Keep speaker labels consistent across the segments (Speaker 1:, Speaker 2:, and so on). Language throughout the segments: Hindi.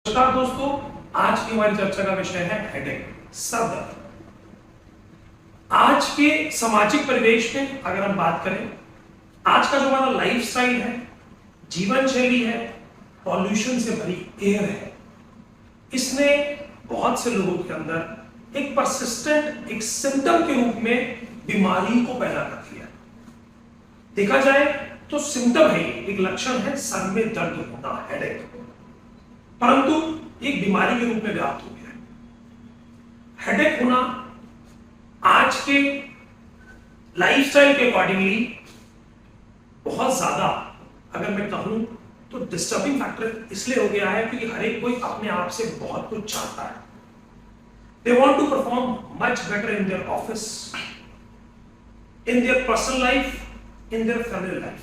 Speaker 1: नमस्कार दोस्तों, आज की हमारी चर्चा का विषय है हेडेक, सर दर्द। आज के सामाजिक परिवेश में अगर हम बात करें, आज का जो हमारा लाइफस्टाइल है, जीवन शैली है, पॉल्यूशन से भरी एयर है, इसने बहुत से लोगों के अंदर एक परसिस्टेंट, एक सिम्टम के रूप में बीमारी को पैदा कर दिया। देखा जाए तो सिम्टम है, एक लक्षण है सर में दर्द होना, हेडेक, परंतु एक बीमारी के रूप में व्याप्त हो गया है। हेडेक होना आज के लाइफस्टाइल के अकॉर्डिंगली बहुत ज्यादा, अगर मैं कहूं तो डिस्टर्बिंग फैक्टर इसलिए हो गया है क्योंकि हर एक कोई अपने आप से बहुत कुछ चाहता है। They want to perform much better in their office, in their personal life, in their family life.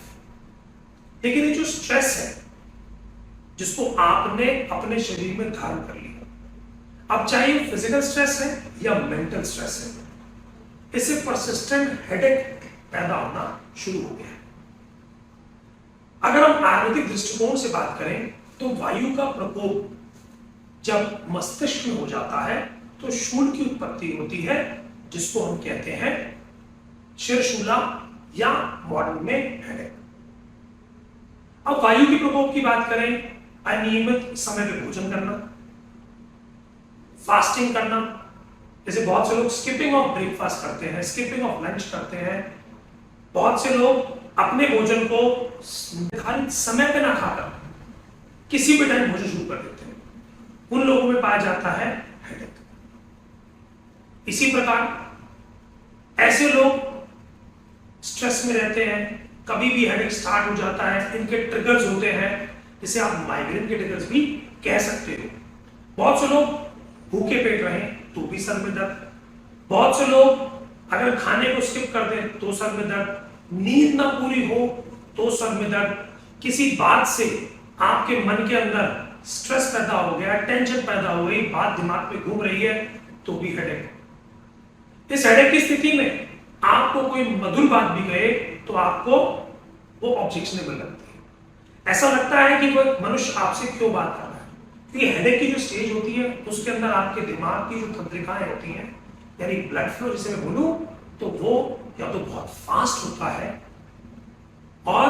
Speaker 1: लेकिन ये जो स्ट्रेस है जिसको आपने अपने शरीर में धारण कर लिया, अब चाहे फिजिकल स्ट्रेस है या मेंटल स्ट्रेस है, इससे परसिस्टेंट हेडेक पैदा होना शुरू हो गया है। अगर हम आयुर्वेदिक दृष्टिकोण से बात करें तो वायु का प्रकोप जब मस्तिष्क में हो जाता है तो शूल की उत्पत्ति होती है, जिसको हम कहते हैं शिरशूला या मॉडर्न में हेडेक। अब वायु के प्रकोप की बात करें, अनियमित समय पे भोजन करना, फास्टिंग करना, जैसे बहुत से लोग स्किपिंग ऑफ ब्रेकफास्ट करते हैं, स्किपिंग ऑफ लंच करते हैं, बहुत से लोग अपने भोजन को निर्धारित समय पे ना खाकर किसी भी टाइम भोजन शुरू कर देते हैं, उन लोगों में पाया जाता है हेडेक। इसी प्रकार ऐसे लोग स्ट्रेस में रहते हैं, कभी भी हेडेक स्टार्ट हो जाता है, इनके ट्रिगर्स होते हैं, जिसे आप माइग्रेन के ट्रिगर्स भी कह सकते हो। बहुत से लोग भूखे पेट रहें तो भी सर में दर्द, बहुत से लोग अगर खाने को स्किप कर दें तो सर में दर्द, नींद ना पूरी हो तो सर में दर्द, किसी बात से आपके मन के अंदर स्ट्रेस पैदा हो गया, टेंशन पैदा हो गई, बात दिमाग में घूम रही है तो भी हेडेक। इस हेडेक की स्थिति में आपको कोई मधुर बात भी कहे तो आपको वो ऑब्जेक्शनेबल लगती है। ऐसा लगता है कि कोई मनुष्य आपसे क्यों बात कर रहा है, क्योंकि हेडेक की जो स्टेज होती है उसके अंदर आपके दिमाग की जो तंत्रिकाएं होती हैं, यानी ब्लड फ्लो जिसे मैं बोलूं, तो वो या तो बहुत फास्ट होता है और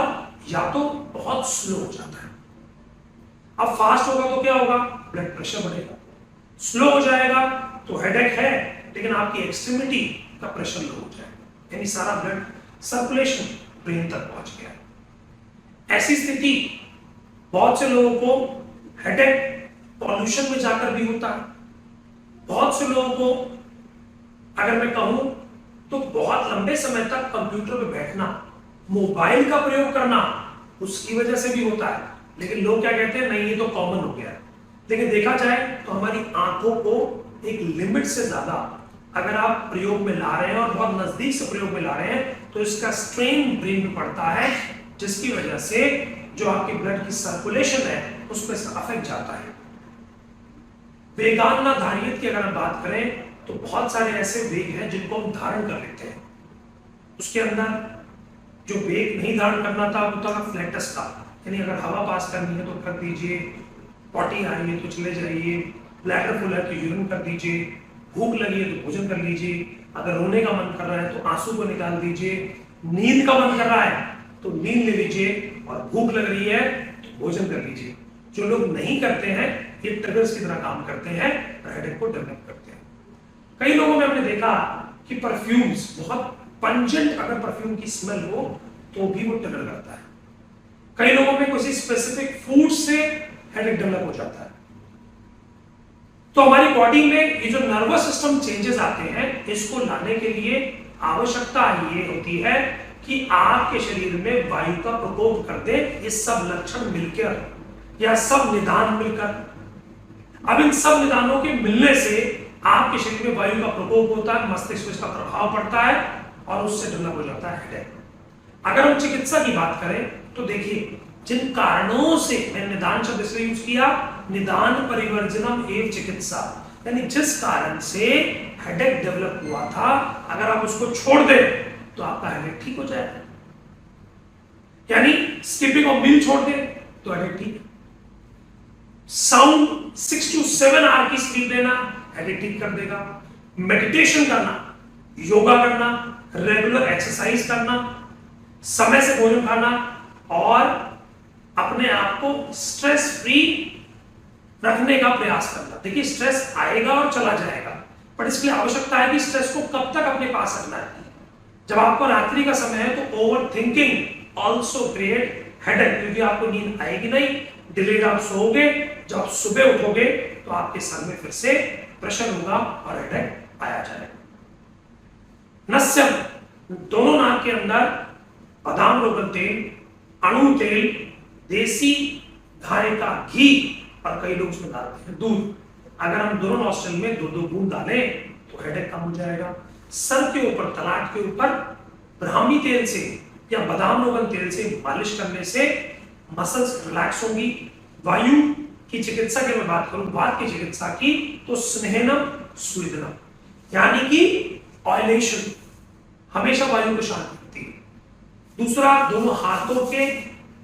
Speaker 1: या तो बहुत स्लो हो जाता है। अब फास्ट होगा तो क्या होगा, ब्लड प्रेशर बढ़ेगा, स्लो हो जाएगा तो हेडेक है लेकिन आपकी एक्सट्रीमिटी का प्रेशर लो हो जाएगा, यानी सारा ब्लड सर्कुलेशन ब्रेन तक पहुंच गया है। ऐसी स्थिति बहुत से लोगों को हेडेक पॉल्यूशन में जाकर भी होता है। बहुत से लोगों को अगर मैं कहूं तो बहुत लंबे समय तक कंप्यूटर पे बैठना, मोबाइल का प्रयोग करना, उसकी वजह से भी होता है। लेकिन लोग क्या कहते हैं, नहीं ये तो कॉमन हो गया है। लेकिन देखा जाए तो हमारी आंखों को एक लिमिट से ज्यादा अगर आप प्रयोग में ला रहे हैं और बहुत नजदीक से प्रयोग में ला रहे हैं तो इसका स्ट्रेन ब्रेन में पड़ता है, जिसकी वजह से जो आपके ब्लड की सर्कुलेशन है उस पर इसका अफेक्ट जाता है। वेगान धारियत की अगर हम बात करें तो बहुत सारे ऐसे वेग हैं जिनको हम धारण कर लेते हैं। उसके अंदर जो वेग नहीं धारण करना था वो था फ्लैटस का, यानी अगर हवा पास करनी है तो कर दीजिए, पॉटी आ रही है तो चले जाइए, ब्लैडर फुल है तो यूरिन कर दीजिए, भूख लगी है तो भोजन कर लीजिए, अगर रोने का मन कर रहा है तो आंसू को निकाल दीजिए, नींद का मन कर रहा है तो नींद ले लीजिए, और भूख लग रही है तो भोजन कर लीजिए। जो लोग नहीं करते हैं ये ट्रिगर्स की तरह काम करते हैं और हेडेक को डेवलप करते हैं। कई लोगों में हमने देखा कि परफ्यूम्स, बहुत पंजेंट अगर परफ्यूम की स्मेल हो तो भी वो ट्रिगर करता है। कई लोगों में किसी स्पेसिफिक फूड से हेडेक डेवलप हो जाता है। तो हमारी बॉडी में ये जो नर्वस सिस्टम चेंजेस आते हैं, इसको लाने के लिए आवश्यकता ये होती है कि आपके शरीर में वायु का प्रकोप कर दे ये सब लक्षण मिलकर या सब निदान मिलकर। अब इन सब निदानों के मिलने से आपके शरीर में वायु का प्रकोप होता है, मस्तिष्क पर इसका प्रभाव पड़ता है और उससे डेवलप हो जाता है हेडेक। अगर हम चिकित्सा की बात करें तो देखिए, जिन कारणों से मैंने निदान शब्द इसलिए यूज किया, निदान परिवर्जनम एवं चिकित्सा, यानी जिस कारण से हेडेक डेवलप हुआ था अगर आप उसको छोड़ दें तो आपका हेडेक ठीक हो जाएगा। यानी स्किपिंग ऑफ मील छोड़ दें तो हेडेक ठीक है, साउंड 6 to 7 आवर की स्लीप लेना हेडेक ठीक कर देगा। मेडिटेशन करना, योगा करना, रेगुलर एक्सरसाइज करना, समय से भोजन खाना और अपने आप को स्ट्रेस फ्री रखने का प्रयास करना। देखिए स्ट्रेस आएगा और चला जाएगा, पर इसके लिए आवश्यकता है कि स्ट्रेस को कब तक अपने पास रखना है। जब आपको रात्रि का समय है तो over thinking also create headache, क्योंकि आपको नींद आएगी नहीं, डिलेड आप सोओगे, जब आप सुबह उठोगे तो आपके सर में फिर से प्रेशर होगा और हेडेक आया जाएगा। नस्यम, दोनों नाक के अंदर बादाम रोगन तेल, अणु तेल, देसी गाय का घी और कई लोग उसमें डालते हैं दूध। अगर हम दोनों नॉस्ट्रल में 2-2 बूंद डालें तो हेडेक कम हो जाएगा। सर के ऊपर, तलाट के ऊपर ब्राह्मी तेल से या बादाम रोगन तेल से मालिश करने से मसल्स रिलैक्स होंगी। वायु की चिकित्सा की मैं बात करूं, वात की चिकित्सा की, तो स्नेहनम स्वीदनम, यानी कि ऑयलेशन, हमेशा वायु को शांति देती है। दूसरा, दोनों हाथों के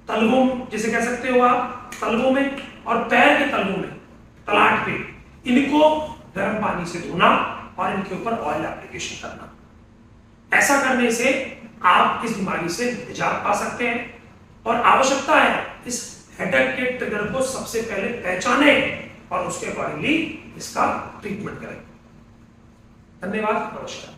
Speaker 1: तलवों, जिसे कह सकते हो आप, तलवों में और पैर के तलवों में, तलाट पे, इनको गर्म पानी से धोना और इनके ऊपर ऑयल एप्लीकेशन करना। ऐसा करने से आप इस बीमारी से निजात पा सकते हैं। और आवश्यकता है इस हेडेक के ट्रिगर को सबसे पहले पहचाने और उसके अकॉर्डिंगली इसका ट्रीटमेंट करें। धन्यवाद, नमस्कार।